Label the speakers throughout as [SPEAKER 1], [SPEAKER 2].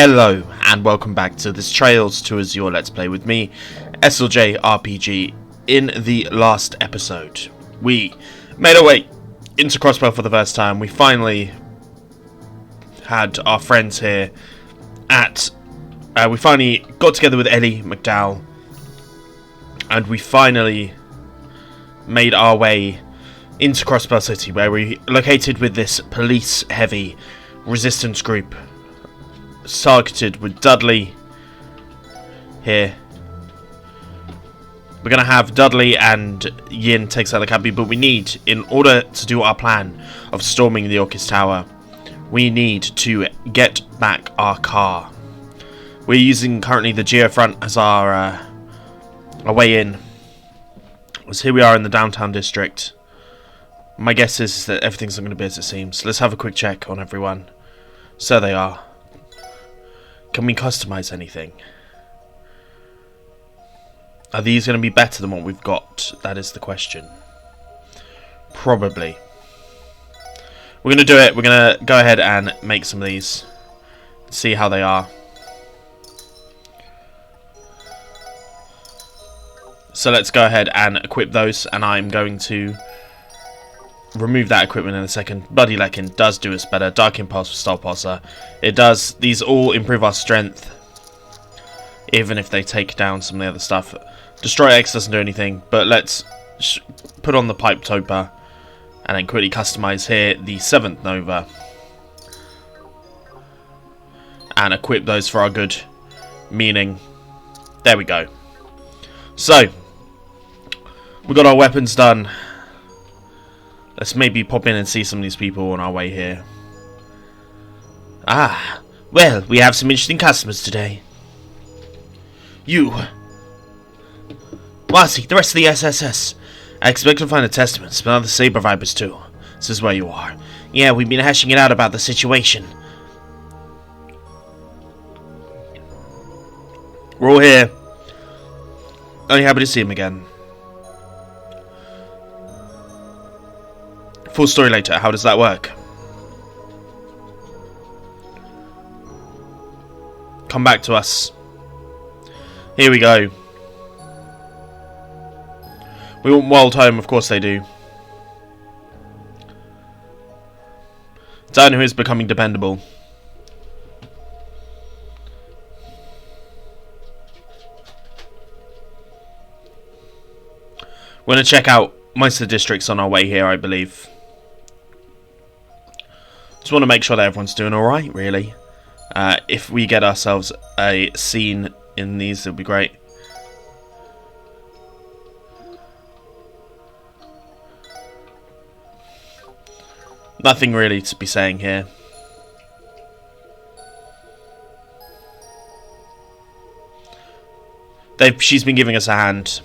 [SPEAKER 1] Hello and welcome back to this Trails to Azure Let's Play with me, SLJ RPG. In the last episode, we made our way into Crossbell for the first time. We finally had our friends here at... we finally got together with Ellie McDowell, and we finally made our way into Crossbell City, where we located with this police-heavy resistance group targeted with Dudley here. We're going to have Dudley and Yin take out the cabbie, but we need, in order to do our plan of storming the Orcus Tower, we need to get back our car. We're using currently the Geofront as our way in. So here we are in the downtown district. My guess is that everything's not going to be as it seems. Let's have a quick check on everyone. So they are. Can we customize anything? Are these going to be better than what we've got? That is the question. Probably. We're going to do it. We're going to go ahead and make some of these. See how they are. So let's go ahead and equip those. And I'm going to remove that equipment in a second. Bloody Leckin does do us better. Dark Impulse for Star Pulsar. It does. These all improve our strength, even if they take down some of the other stuff. Destroy X doesn't do anything, but let's put on the Pipe Toper and then quickly customize here the 7th Nova and equip those for our good meaning. There we go. So we got our weapons done. Let's maybe pop in and see some of these people on our way here. Ah, well, we have some interesting customers today. You. Marcy, the rest of the SSS. I expect to find the testaments, but other Saber Vipers too. This is where you are. Yeah, we've been hashing it out about the situation. We're all here. Only happy to see him again. Full story later. How does that work? Come back to us. Here we go. We want Wild Home, of course they do. Dan who is becoming dependable. We're going to check out most of the districts on our way here, I believe. Just want to make sure that everyone's doing alright, really. If we get ourselves a scene in these, it would be great. Nothing really to be saying here. She's been giving us a hand.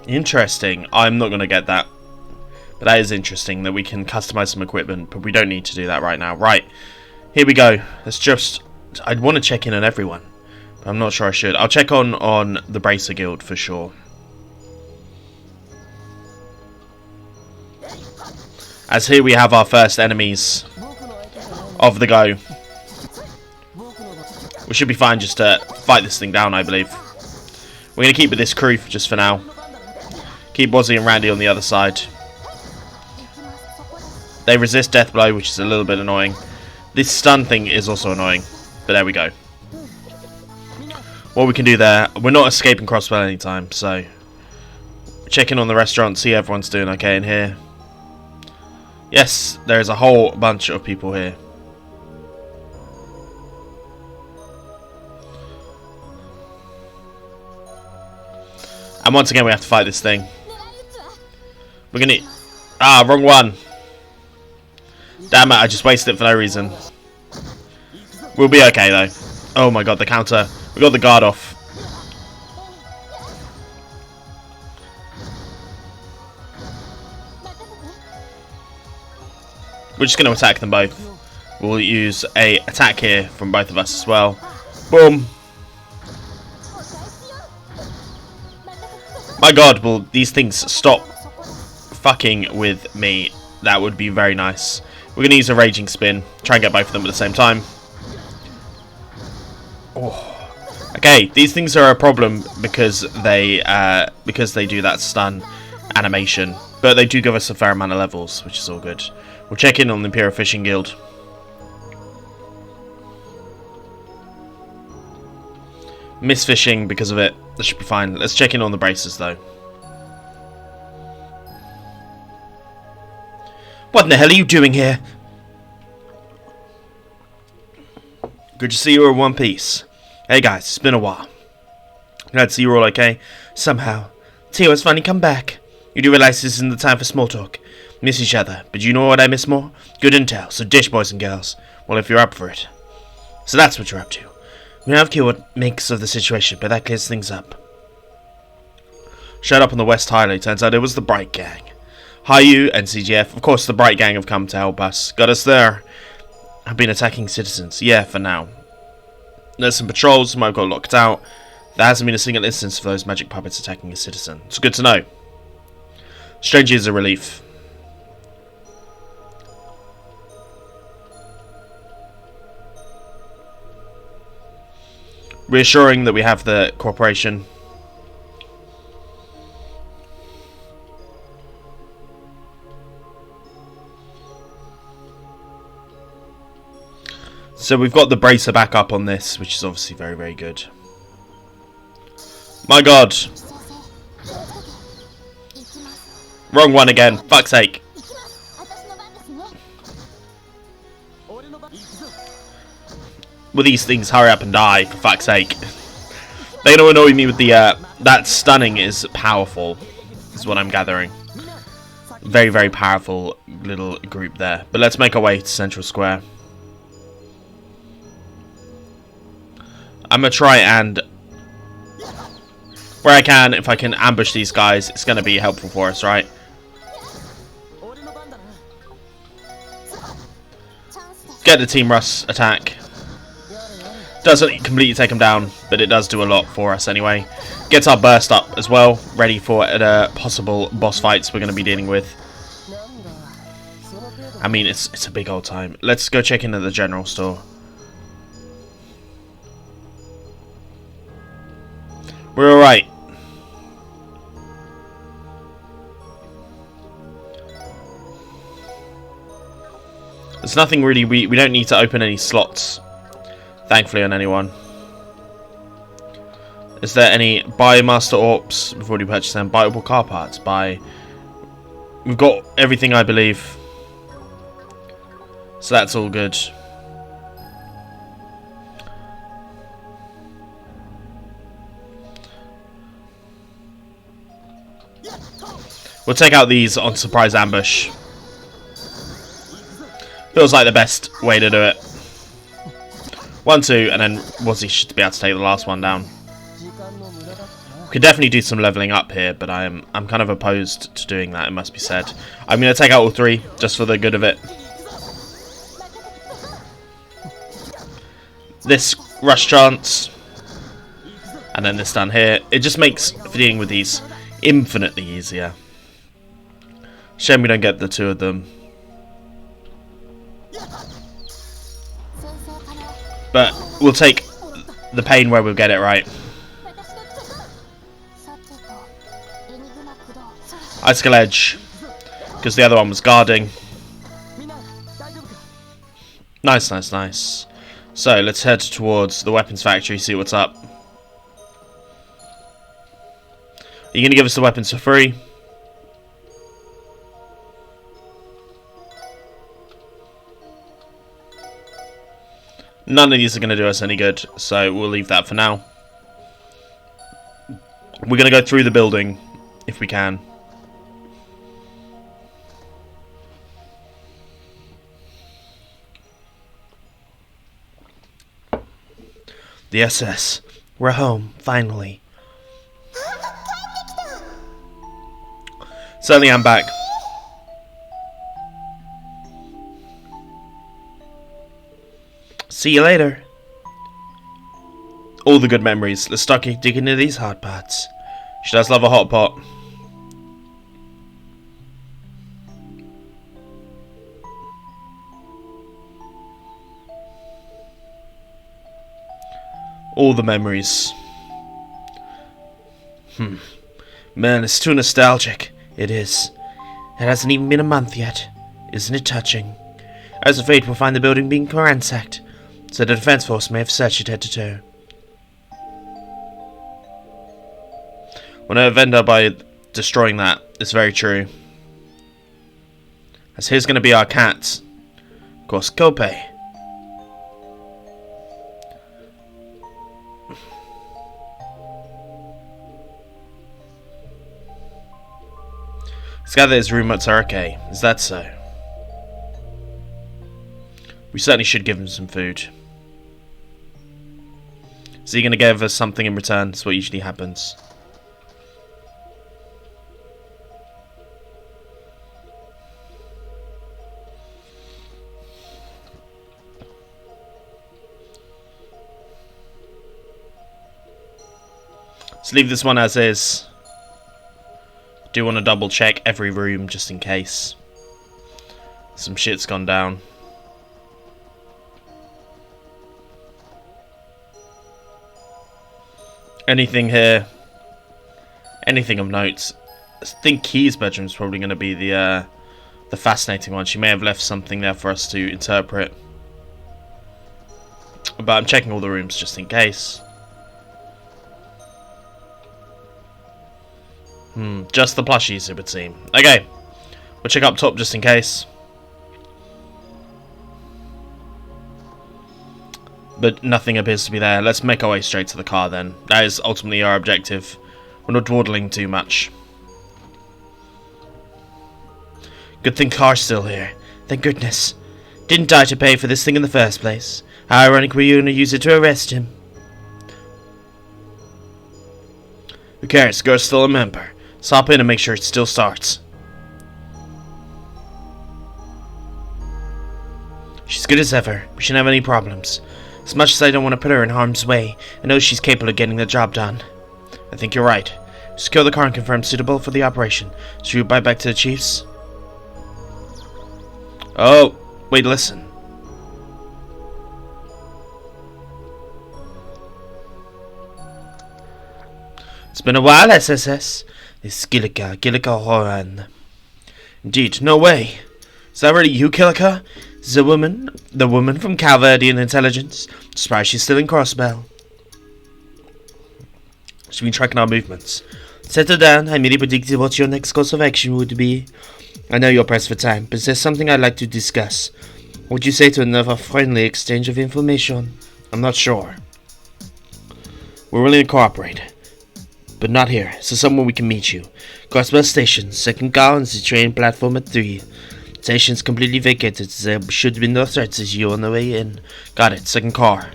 [SPEAKER 1] Interesting. I'm not going to get that. But that is interesting that we can customize some equipment, but we don't need to do that right now. Right. Here we go. Let's just... I'd want to check in on everyone, but I'm not sure I should. I'll check on the Bracer Guild for sure. As here we have our first enemies of the go. We should be fine just to fight this thing down, I believe. We're going to keep with this crew just for now. Keep Wazzy and Randy on the other side. They resist Death Blow, which is a little bit annoying. This stun thing is also annoying. But there we go. What we can do there... We're not escaping Crossbell anytime, so... Check in on the restaurant, see everyone's doing okay in here. Yes, there's a whole bunch of people here. And once again we have to fight this thing. We're gonna... Ah, wrong one. Damn it, I just wasted it for no reason. We'll be okay though. Oh my god, the counter. We got the guard off. we're just going to attack them both. We'll use a attack here from both of us as well. Boom. My god, will these things stop fucking with me? That would be very nice. We're going to use a raging spin. Try and get both of them at the same time. Oh. Okay, these things are a problem because they do that stun animation. But they do give us a fair amount of levels, which is all good. We'll check in on the Imperial Fishing Guild. Miss fishing because of it. That should be fine. Let's check in on the bracers, though. What in the hell are you doing here? Good to see you in one piece. Hey guys, it's been a while. Glad to see you're all okay. Somehow. Tio has finally come back. You do realize this isn't the time for small talk. Miss each other, but you know what I miss more? Good intel, so dish, boys and girls. Well, if you're up for it. So that's what you're up to. We don't have to care what makes of the situation, but that clears things up. Showed up on the West Highway. Turns out it was the Bright Gang. Hi you and CGF. Of course the Bright Gang have come to help us. Got us there. Have been attacking citizens. Yeah, for now. There's some patrols, might have got locked out. There hasn't been a single instance of those magic puppets attacking a citizen. It's good to know. Strangely is a relief. Reassuring that we have the cooperation. So we've got the bracer back up on this, which is obviously very, very good. My god. Wrong one again. Fuck's sake. Will these things hurry up and die, for fuck's sake? They don't annoy me with the, that stunning is powerful, is what I'm gathering. Very, very powerful little group there. But let's make our way to Central Square. I'm going to try and, where I can, if I can ambush these guys, it's going to be helpful for us, right? Get the Team Russ attack. Doesn't completely take them down, but it does do a lot for us anyway. Gets our burst up as well, ready for possible boss fights we're going to be dealing with. I mean, it's a big old time. Let's go check into the general store. We're alright. There's nothing really, we don't need to open any slots, thankfully, on anyone. Is there any buy Master Orps? We've already purchased them. Buyable car parts. Buy. We've got everything, I believe. So that's all good. We'll take out these on surprise ambush. Feels like the best way to do it. 1, 2, and then Wazzy should be able to take the last one down. We could definitely do some leveling up here, but I'm kind of opposed to doing that, it must be said. I'm going to take out all 3, just for the good of it. This rush chance, and then this down here. It just makes dealing with these infinitely easier. Shame we don't get the 2 of them. But we'll take the pain where we'll get it right. Icicle Edge, because the other one was guarding. Nice, nice, nice. So let's head towards the weapons factory, see what's up. Are you going to give us the weapons for free? None of these are going to do us any good, so we'll leave that for now. We're going to go through the building, if we can. The SS. We're home, finally. Certainly I'm back. See you later. All the good memories. Let's start digging into these hot pots. She does love a hot pot. All the memories. Man, it's too nostalgic. It is. It hasn't even been a month yet. Isn't it touching? As of fate, we'll find the building being ransacked, so the defense force may have searched it head to toe. We'll know a vendor by destroying that. It's very true. As here's going to be our cat. Of course, Kope. Let's gather his roommates are okay. Is that so? We certainly should give him some food. Is he going to give us something in return? That's what usually happens. Let's leave this one as is. Do want to double check every room just in case some shit's gone down. Anything here? Anything of note? I think Key's bedroom is probably going to be the fascinating one. She may have left something there for us to interpret. But I'm checking all the rooms just in case. Just the plushies, it would seem. Okay, we'll check up top just in case. But nothing appears to be there. Let's make our way straight to the car then. That is ultimately our objective. We're not dawdling too much. Good thing car's still here. Thank goodness. Didn't die to pay for this thing in the first place. How ironic were you going to use it to arrest him? Who cares? The girl's still a member. Let's hop in and make sure it still starts. She's good as ever. We shouldn't have any problems. As much as I don't want to put her in harm's way, I know she's capable of getting the job done. I think you're right. Secure the car and confirm suitable for the operation. Should we buy back to the chiefs? Oh, wait, listen. It's been a while, SSS. This Gillica Horan. Indeed, no way. Is that really you, Killica? The woman from Calvardian Intelligence. Surprised she's still in Crossbell. She's been tracking our movements. Settle down, I merely predicted what your next course of action would be. I know you're pressed for time, but there's something I'd like to discuss. What would you say to another friendly exchange of information? I'm not sure. We're willing to cooperate. But not here, so somewhere we can meet you. Crossbell Station, second car on the train platform at 3. Station's completely vacated, there should be no threats as you on the way in. Got it, second car.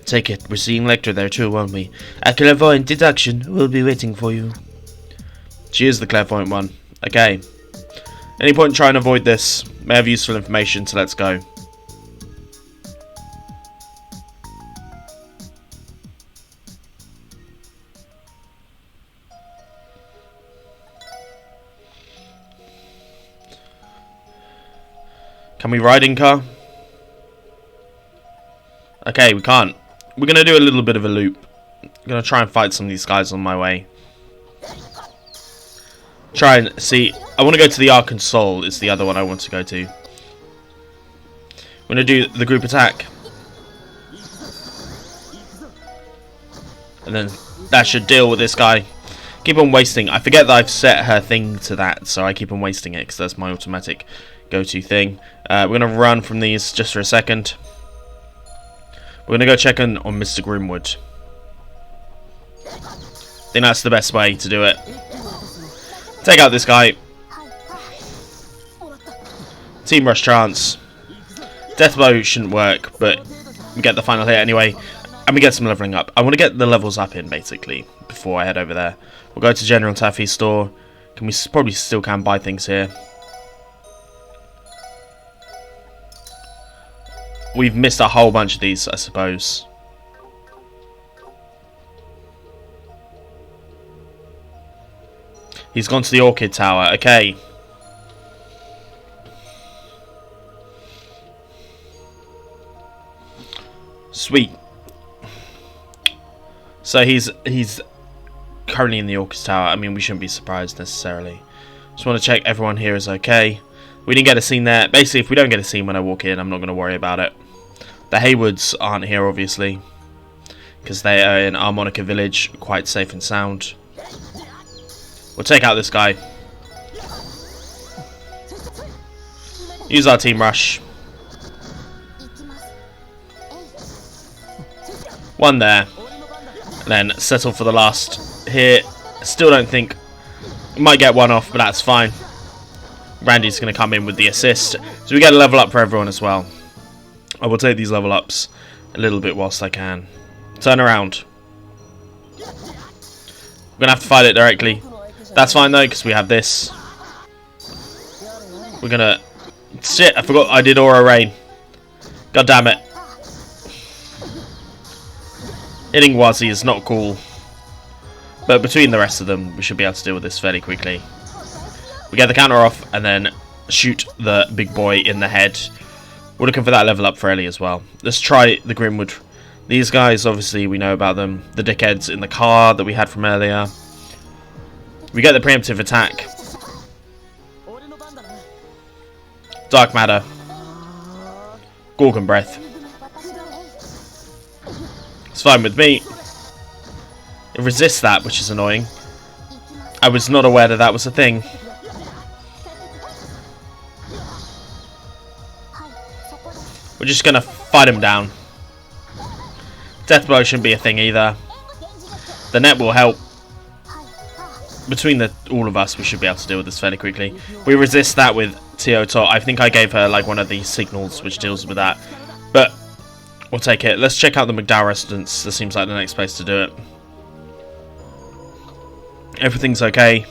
[SPEAKER 1] Take it, we're seeing Lecter there too, won't we? A clairvoyant deduction will be waiting for you. She is the clairvoyant one. Okay. Any point in trying to avoid this? May have useful information, so let's go. Can we ride in car? Okay, we can't. We're going to do a little bit of a loop. I'm going to try and fight some of these guys on my way. Try and see. I want to go to the Ark and Soul is the other one I want to go to. I'm going to do the group attack. And then that should deal with this guy. Keep on wasting. I forget that I've set her thing to that, so I keep on wasting it because that's my automatic go-to thing. We're going to run from these just for a second. We're going to go check on Mr. Grimwood. I think that's the best way to do it. Take out this guy. Team Rush chance. Death Blow shouldn't work, but we get the final hit anyway. And we get some leveling up. I want to get the levels up in, basically, before I head over there. We'll go to General Taffy's store. We probably still can buy things here. we've missed a whole bunch of these, I suppose. He's gone to the Orchid Tower. Okay. Sweet. So he's currently in the Orchid Tower. I mean, we shouldn't be surprised necessarily. Just want to check everyone here is okay. We didn't get a scene there. Basically, if we don't get a scene when I walk in, I'm not going to worry about it. The Haywoods aren't here, obviously, because they are in Harmonica Village, quite safe and sound. We'll take out this guy. Use our team rush. One there. And then settle for the last here. Still don't think... Might get one off, but that's fine. Randy's going to come in with the assist. So we get a level up for everyone as well. I will take these level ups a little bit whilst I can. Turn around. We're going to have to fight it directly. That's fine though, because we have this. We're going to... Shit, I forgot I did Aura Rain. God damn it. Hitting Wazzy is not cool. But between the rest of them, we should be able to deal with this fairly quickly. We get the counter off and then shoot the big boy in the head. We're looking for that level up for Ellie as well. Let's try the Grimwood. These guys, obviously, we know about them. The dickheads in the car that we had from earlier. We get the preemptive attack. Dark Matter. Gorgon Breath. It's fine with me. It resists that, which is annoying. I was not aware that that was a thing. We're just going to fight him down. Death Blow shouldn't be a thing either. The net will help. Between all of us, we should be able to deal with this fairly quickly. We resist that with Teotot. I think I gave her like one of these signals which deals with that. But we'll take it. Let's check out the McDowell residence. This seems like the next place to do it. Everything's okay.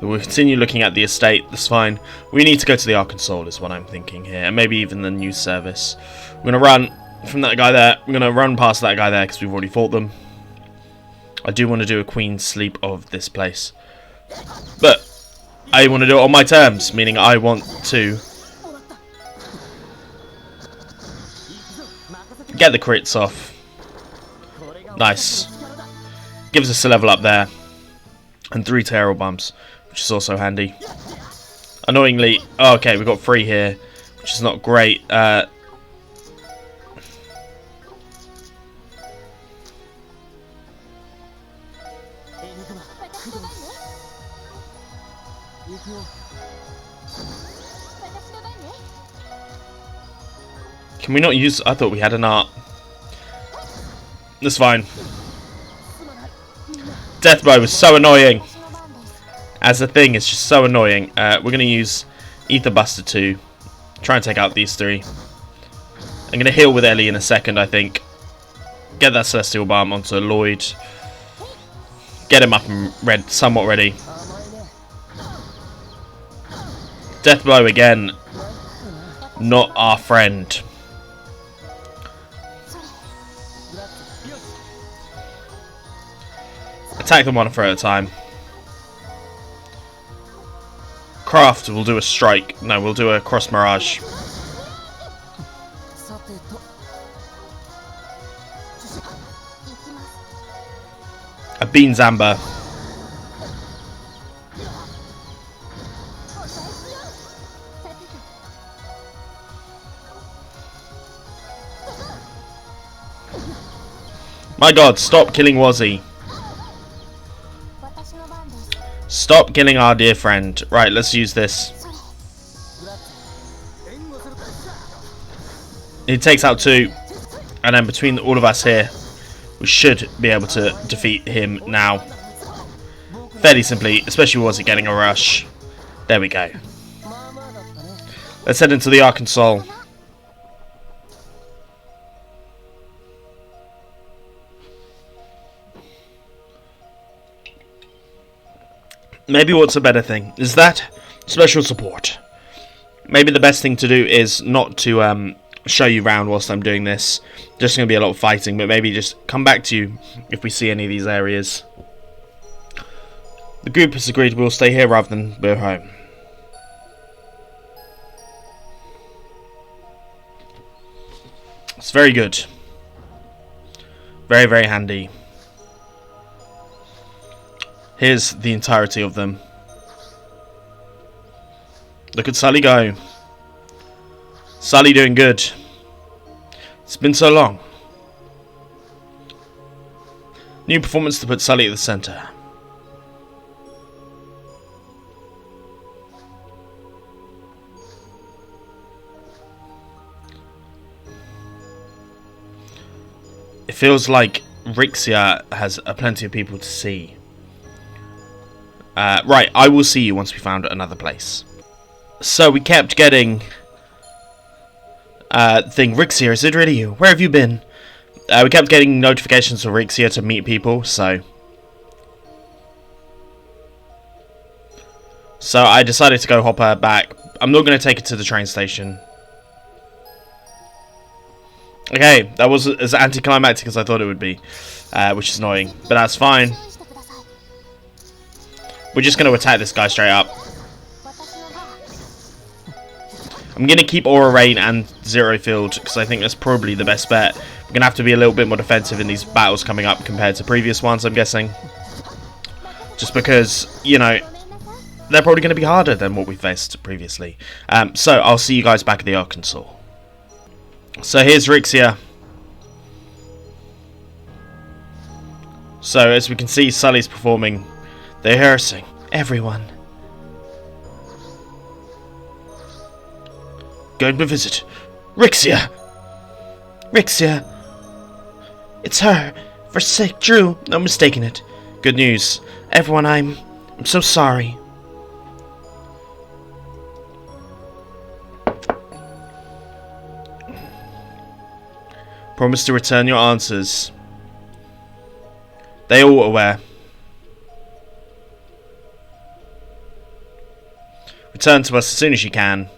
[SPEAKER 1] We'll continue looking at the estate, that's fine. We need to go to the Arkansas is what I'm thinking here. And maybe even the news service. We're going to run from that guy there. We're going to run past that guy there because we've already fought them. I do want to do a queen's sleep of this place. But I want to do it on my terms, meaning I want to get the crits off. Nice. Gives us a level up there. And 3 terror bumps, which is also handy. Annoyingly, oh, okay, we've got 3 here, which is not great. Can we not use... I thought we had an art. That's fine. Death Blow was so annoying. As a thing, it's just so annoying. We're going to use Ether Buster 2. Try and take out these 3. I'm going to heal with Ellie in a second, I think. Get that Celestial Balm onto Lloyd. Get him up and somewhat ready. Death Blow again. Not our friend. Attack them one at a time. Craft will do a strike. No, we'll do a cross mirage. A Beans Amber. My god, stop killing Wazzy. Stop killing our dear friend. Right, let's use this. He takes out 2. And then between all of us here, we should be able to defeat him now. Fairly simply, especially was he getting a rush. There we go. Let's head into the Arkansas. Maybe what's a better thing is that special support. Maybe the best thing to do is not to show you around whilst I'm doing this. Just going to be a lot of fighting, but maybe just come back to you if we see any of these areas. The group has agreed we'll stay here rather than go home. It's very good. Very, very handy. Here's the entirety of them. Look at Sully go. Sully doing good. It's been so long. New performance to put Sully at the centre. It feels like Rixia has plenty of people to see. Right, I will see you once we found another place. So we kept getting Rixia, is it really you? Where have you been? We kept getting notifications for Rixia to meet people, so I decided to go hop her back. I'm not going to take it to the train station. Okay, that was as anticlimactic as I thought it would be, which is annoying, but that's fine. We're just going to attack this guy straight up. I'm going to keep Aura Rain and Zero Field, because I think that's probably the best bet. We're going to have to be a little bit more defensive in these battles coming up compared to previous ones, I'm guessing. Just because, you know, they're probably going to be harder than what we faced previously. So, I'll see you guys back at the Arkansas. So, here's Rixia. So, as we can see, Sully's performing. They're rehearsing. Everyone. Going to visit Rixia. Rixia. It's her. For sake, Drew. No mistaking it. Good news. Everyone, I'm so sorry. Promise to return your answers. They all aware. Return to us as soon as you can.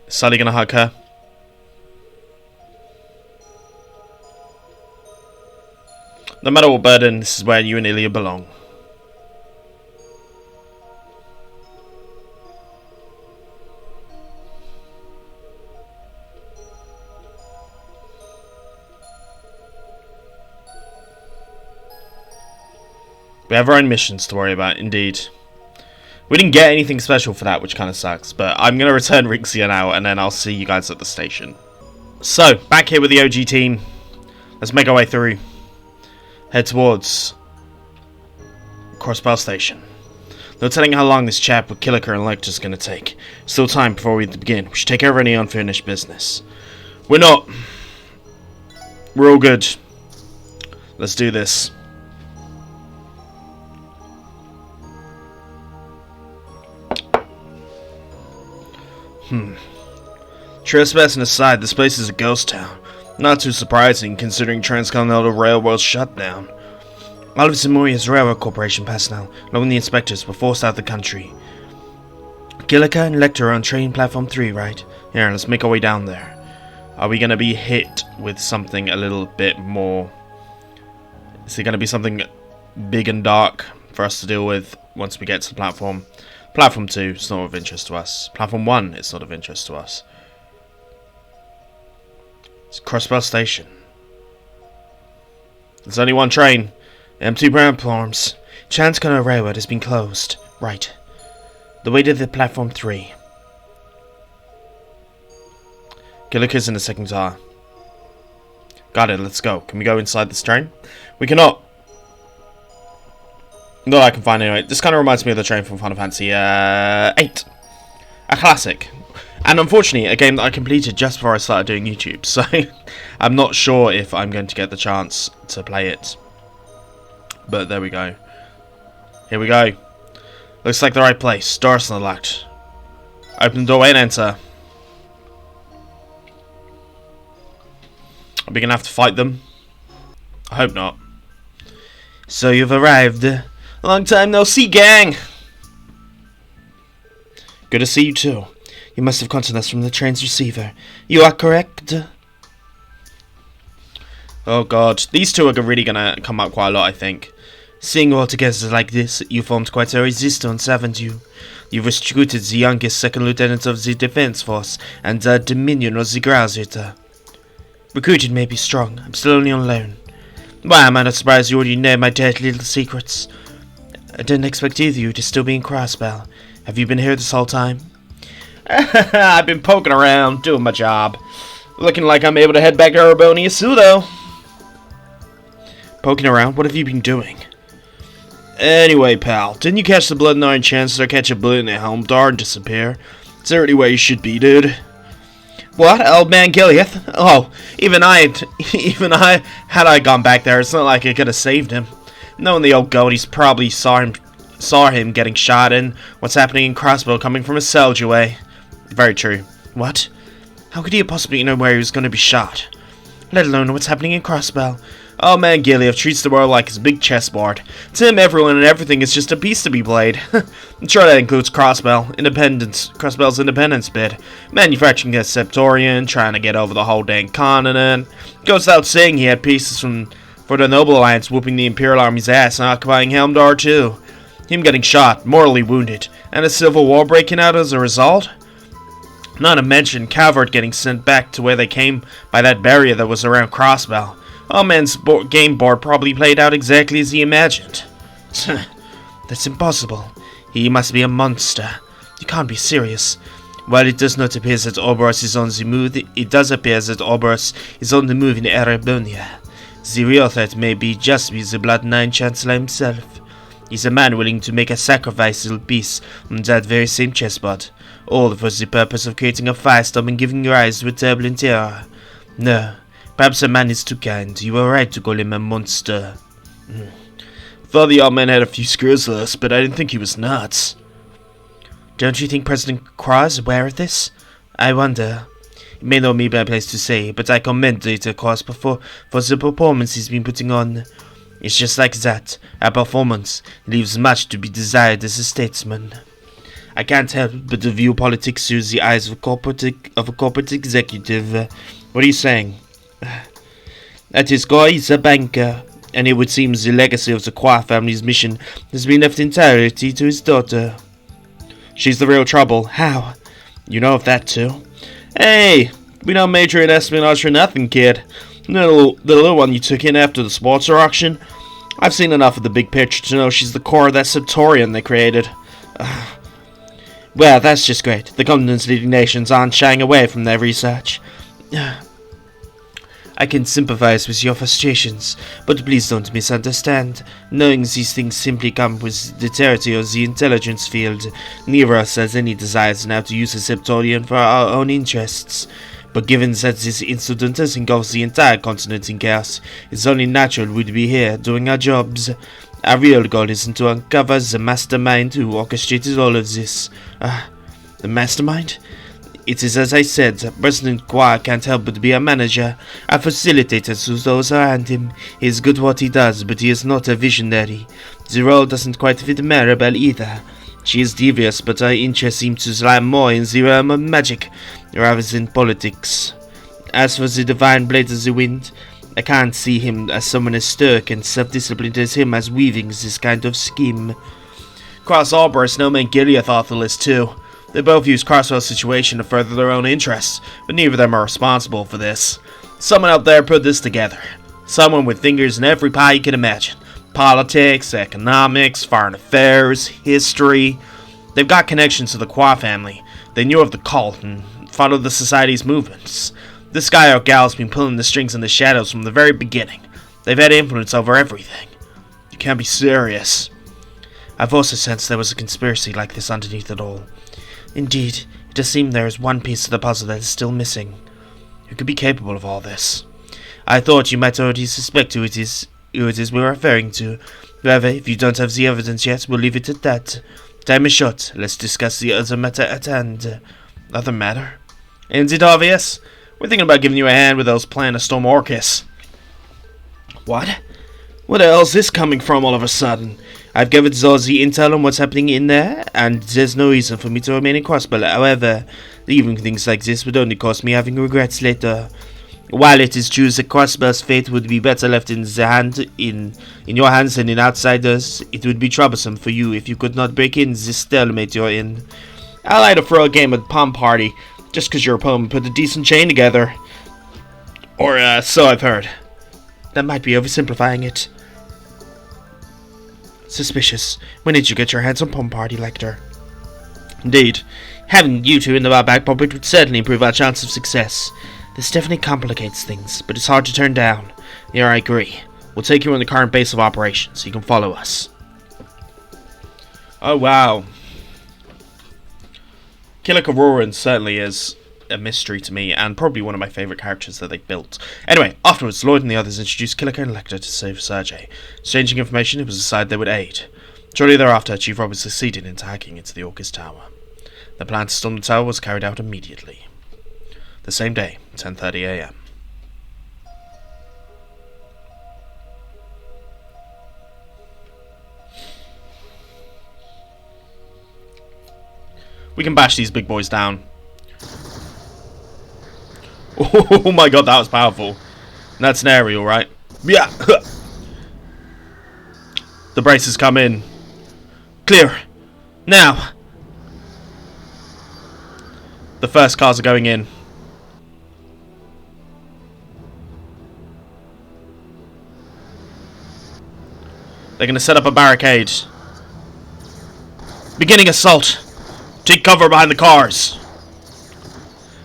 [SPEAKER 1] Sully gonna hug her. No matter what burden, this is where you and Ilya belong. We have our own missions to worry about, indeed. We didn't get anything special for that, which kind of sucks, but I'm going to return Rixia now, and then I'll see you guys at the station. So, back here with the OG team. Let's make our way through. Head towards Crossbell Station. No telling how long this chap with Killiker and Lecter's going to take. Still time before we begin. We should take care of any unfinished business. We're not. We're all good. Let's do this. Trespassing aside, this place is a ghost town. Not too surprising, considering Transcontinental Railroad's shut down. All of Zemuria's railroad corporation personnel, along with the inspectors, were forced out of the country. Killiker and Lecter are on train platform 3, right? Here, let's make our way down there. Are we going to be hit with something a little bit more? Is it going to be something big and dark for us to deal with once we get to the platform? Platform 2 is not of interest to us. Platform 1 is not of interest to us. It's Crossbell Station. There's only one train. Empty platforms. Transcontinental Railroad has been closed. Right. The way to the platform 3. Killiker's in the second car. Got it, let's go. Can we go inside this train? We cannot. Not that I can find anyway. This kind of reminds me of the train from Final Fantasy 8. A classic. And unfortunately, a game that I completed just before I started doing YouTube. So, I'm not sure if I'm going to get the chance to play it. But there we go. Here we go. Looks like the right place. Doors unlocked. Open the doorway and enter. Are we going to have to fight them? I hope not. So you've arrived. Long time no see, gang! Good to see you too. You must have contacted us from the train's receiver. You are correct? Oh god, these two are really gonna come up quite a lot, I think. Seeing you all together like this, you formed quite a resistance, haven't you? You've recruited the youngest second lieutenant of the Defense Force and the Dominion of the Grausritter. Recruited may be strong, I'm still only on loan. Why am I not surprised you already know my dirty little secrets? I didn't expect either of you to still be in Crossbell. Have you been here this whole time? I've been poking around, doing my job. Looking like I'm able to head back to Urbonia soon, though. Poking around? What have you been doing? Anyway, pal, didn't you catch the Blood and Iron Chancellor catch a bullet in a helm dart and disappear? Is there any way you should be, dude? What? Old man Gileath? Oh, even I, had I gone back there, it's not like I could have saved him. Knowing the old goaties probably saw him getting shot and what's happening in Crossbell coming from a Selge away. Very true. What? How could he possibly know where he was going to be shot? Let alone what's happening in Crossbell. Oh man, Gileath treats the world like his big chessboard. To him, everyone and everything is just a piece to be played. I'm sure that includes Crossbell's independence bid. Manufacturing a Septorian, trying to get over the whole dang continent. Goes without saying he had pieces for the Noble Alliance whooping the Imperial Army's ass and occupying Helmdar too. Him getting shot, mortally wounded, and a civil war breaking out as a result? Not to mention Calvard getting sent back to where they came by that barrier that was around Crossbell. Oh man's game board probably played out exactly as he imagined. That's impossible. He must be a monster. You can't be serious. While it does not appear that Oberus is on the move, it does appear that Oberus is on the move in Erebonia. The real threat may be just be the Blood and Iron Chancellor himself. He's a man willing to make a sacrificial piece on that very same chessboard, all for the purpose of creating a firestorm and giving rise to a turbulent terror. No, perhaps a man is too kind. You were right to call him a monster. Thought the old man had a few screws loose, but I didn't think he was nuts. Don't you think President Croix is aware of this? I wonder. It may not be my place to say, but I commend Data Croix for the performance he's been putting on. It's just like that. Our performance leaves much to be desired as a statesman. I can't help but to view politics through the eyes of a corporate executive. What are you saying? At his core, he's a banker, and it would seem the legacy of the Croix family's mission has been left entirely to his daughter. She's the real trouble. How? You know of that too? Hey, we don't major in espionage for nothing, kid. The little one you took in after the sports auction? I've seen enough of the big picture to know she's the core of that Septorian they created. Well, that's just great. The continent's leading nations aren't shying away from their research. I can sympathize with your frustrations, but please don't misunderstand. Knowing these things simply come with the territory of the intelligence field. Neither of us has any desires now to use the Septorian for our own interests. But given that this incident has engulfed the entire continent in chaos, it's only natural we'd be here doing our jobs. Our real goal isn't to uncover the mastermind who orchestrated all of this. The mastermind? It is as I said, President Croix can't help but be a manager, a facilitator to those around him. He is good at what he does, but he is not a visionary. The role doesn't quite fit Maribel either. She is devious, but her interests seem to lie more in the realm of magic, rather than politics. As for the Divine Blade of the Wind, I can't see him as someone as stoic and self-disciplined as him as weaving this kind of scheme. Cross Oberus, no man Gileath thought the list too. They both use Crossbell's situation to further their own interests, but neither of them are responsible for this. Someone out there put this together. Someone with fingers in every pie you can imagine. Politics, economics, foreign affairs, history. They've got connections to the Croix family. They knew of the cult and followed the society's movements. This guy or gal's been pulling the strings in the shadows from the very beginning. They've had influence over everything. You can't be serious. I've also sensed there was a conspiracy like this underneath it all. Indeed, it does seem there is one piece of the puzzle that is still missing. Who could be capable of all this? I thought you might already suspect who it is we're referring to. However, if you don't have the evidence yet, we'll leave it at that. Time is short. Let's discuss the other matter at hand. Other matter? Isn't it obvious? We're thinking about giving you a hand with those plans to storm Orcus. What? Where the hell's this coming from all of a sudden? I've given Zozzy intel on what's happening in there, and there's no reason for me to remain in Crossbell. However, leaving things like this would only cost me having regrets later. While it is true that Crossbell's fate would be better left in your hands than in outsiders, it would be troublesome for you if you could not break in this stalemate you're in. I like to throw a game of Palm Party, just because your opponent put a decent chain together. Or, so I've heard. That might be oversimplifying it. Suspicious. When did you get your hands on Palm Party, Lecter? Indeed. Having you two in our back pocket would certainly improve our chance of success. This definitely complicates things, but it's hard to turn down. Yeah, I agree. We'll take you on the current base of operations, so you can follow us. Oh, wow. Killer Karoran certainly is a mystery to me, and probably one of my favourite characters that they built. Anyway, afterwards, Lloyd and the others introduced Killiker and Lecter to save Sergei. Exchanging information, it was decided they would aid. Shortly thereafter, Chief Robert succeeded in hacking into the Orcus Tower. The plan to storm the tower was carried out immediately. The same day, 10:30 AM. We can bash these big boys down. Oh my god, that was powerful. That's an aerial, right? Yeah. The braces come in. Clear. Now. The first cars are going in. They're going to set up a barricade. Beginning assault. Take cover behind the cars.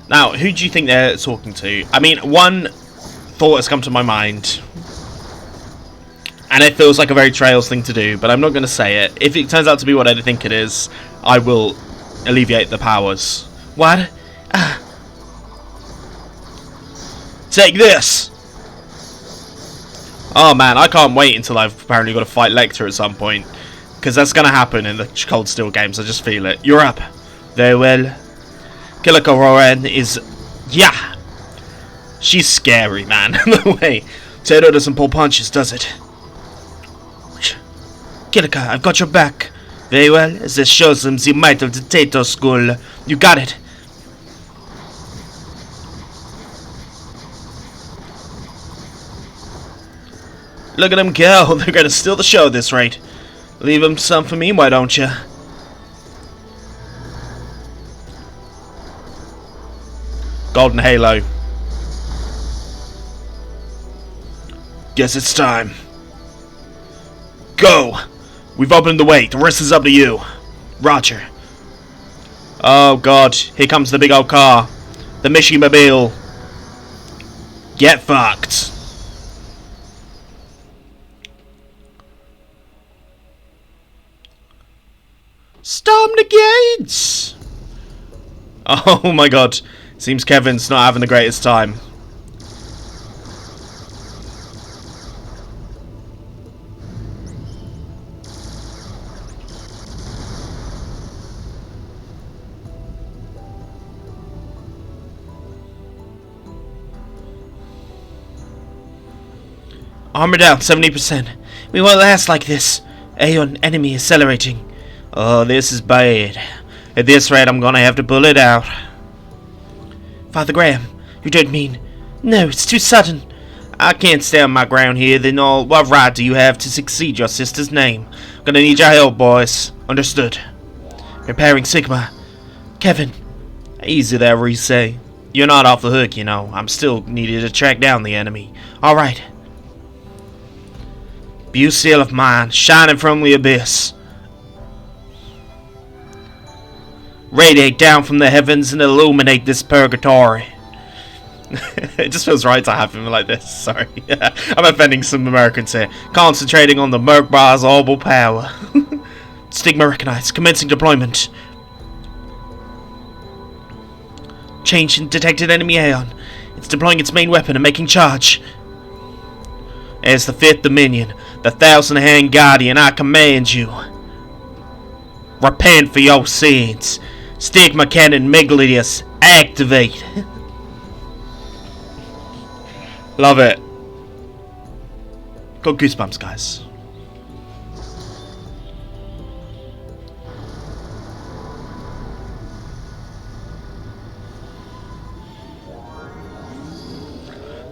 [SPEAKER 1] Now, who do you think they're talking to? I mean, one thought has come to my mind. And it feels like a very Trails thing to do, but I'm not going to say it. If it turns out to be what I think it is, I will alleviate the powers. What? Take this! Oh man, I can't wait until I've apparently got to fight Lecter at some point. Because that's going to happen in the Cold Steel games, I just feel it. You're up. Very well. Killer Karoran is... yeah! She's scary, man. No way. Tato doesn't pull punches, does it? Kilika, I've got your back. Very well. This shows them the might of the Tato school. You got it. Look at them go. They're going to steal the show at this rate. Leave them some for me, why don't you? Golden Halo. Guess it's time. Go! We've opened the way. The rest is up to you. Roger. Oh god. Here comes the big old car. The Mission Mobile. Get fucked. Storm the gates! Oh my god. Seems Kevin's not having the greatest time. Armor down, 70%. We won't last like this. Aeon enemy accelerating. Oh, this is bad. At this rate, I'm gonna have to pull it out. Father Graham, you don't mean... No, it's too sudden. I can't stand my ground here, then all... What right do you have to succeed your sister's name? Gonna need your help, boys. Understood. Preparing Sigma. Kevin. Easy there, Reis. You're not off the hook, you know. I'm still needed to track down the enemy. Alright. View seal of mine, shining from the abyss. Radiate down from the heavens and illuminate this purgatory. It just feels right to have him like this. Sorry. I'm offending some Americans here. Concentrating on the Merkbar's orbital power. Stigma recognized. Commencing deployment. Change in detected enemy Aeon. It's deploying its main weapon and making charge. As the 5th Dominion, the 1,000-hand Guardian, I command you. Repent for your sins. Stigma Cannon Megalodius, activate. Love it. Got goosebumps, guys.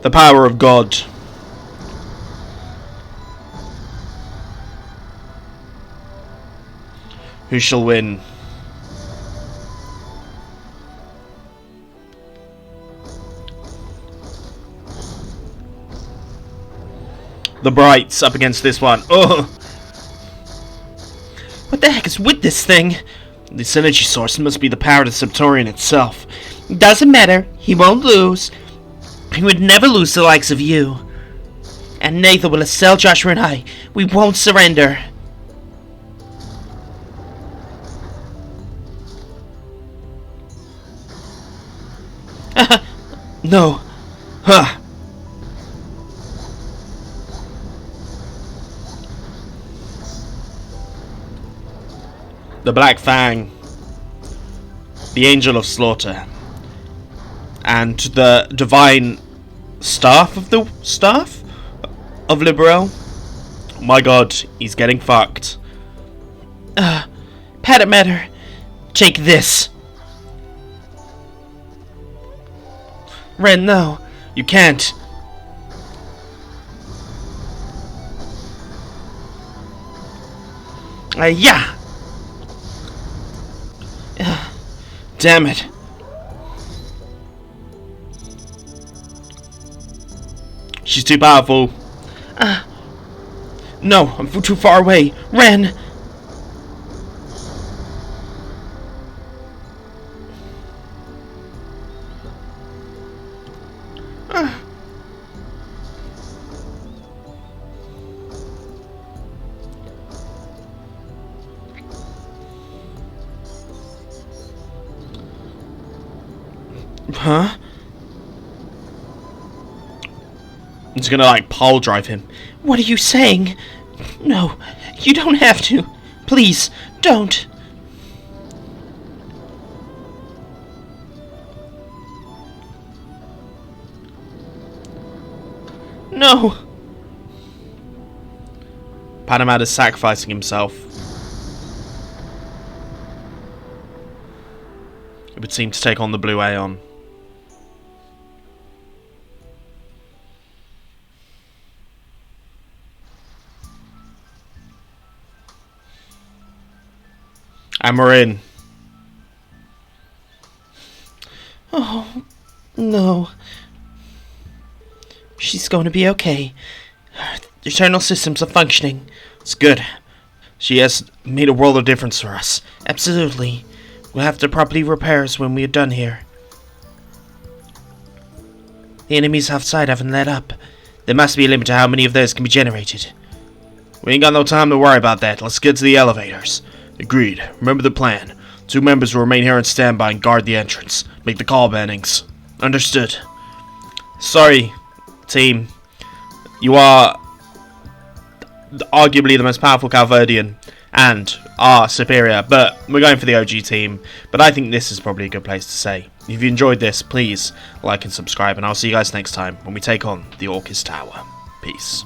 [SPEAKER 1] The power of God. Who shall win? The Brights up against this one. Oh! What the heck is with this thing? This energy source must be the power of the Septorian itself. Doesn't matter. He won't lose. He would never lose the likes of you. And neither will Estelle, Joshua, and I. We won't surrender. No. Huh. The Black Fang. The Angel of Slaughter. And the Divine Staff of the Staff of Liberal. Oh my god, he's getting fucked. Pat matter. Take this. Ren, no. You can't. Yeah. Damn it. She's too powerful. No, I'm too far away. Ren! Huh? It's gonna, like, pole drive him. What are you saying? No, you don't have to. Please, don't. No. Panamad is sacrificing himself. It would seem to take on the Blue Aeon. And we're in. Oh, no. She's going to be okay. The internal systems are functioning. It's good. She has made a world of difference for us. Absolutely. We'll have to properly repair us when we are done here. The enemies outside haven't let up. There must be a limit to how many of those can be generated. We ain't got no time to worry about that. Let's get to the elevators. Agreed. Remember the plan. 2 members will remain here on standby and guard the entrance. Make the call, Bannings. Understood. Sorry, team. You are arguably the most powerful Calvardian and are superior, but we're going for the OG team. But I think this is probably a good place to say. If you enjoyed this, please like and subscribe, and I'll see you guys next time when we take on the Orcus Tower. Peace.